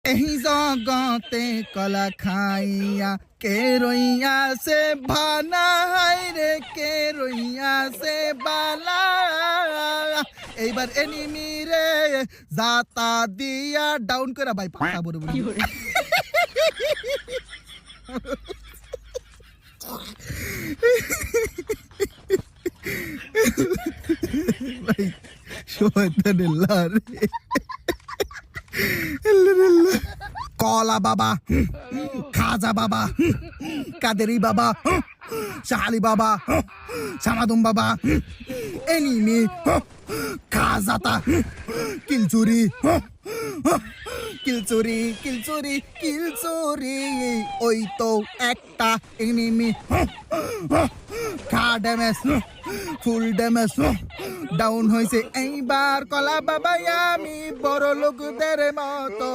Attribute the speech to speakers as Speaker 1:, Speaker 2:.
Speaker 1: এই জগতে কলা খাইয়া কে রইয়াছে ভানা রে কে রইয়াছে বালা এইবার এনিমি রে জাতা দিয়া ডাউন করে ভাই পাতা বড় বড় ভাই শয়তানুল্লাহ রে কলা বাবা খাজা বাবা কাদেরি বাবা শালি বাবা সামাদুম বাবা এনিমি খাজাতা কিলচুরি কিলচুরি কিলচুরি কিলচুরি ওই তো একটা এনিমি খা ড্যামেজ ফুল ড্যামেজ ডাউন হয়েছে এইবার কলা বাবা আমি বড় লোকদের মতো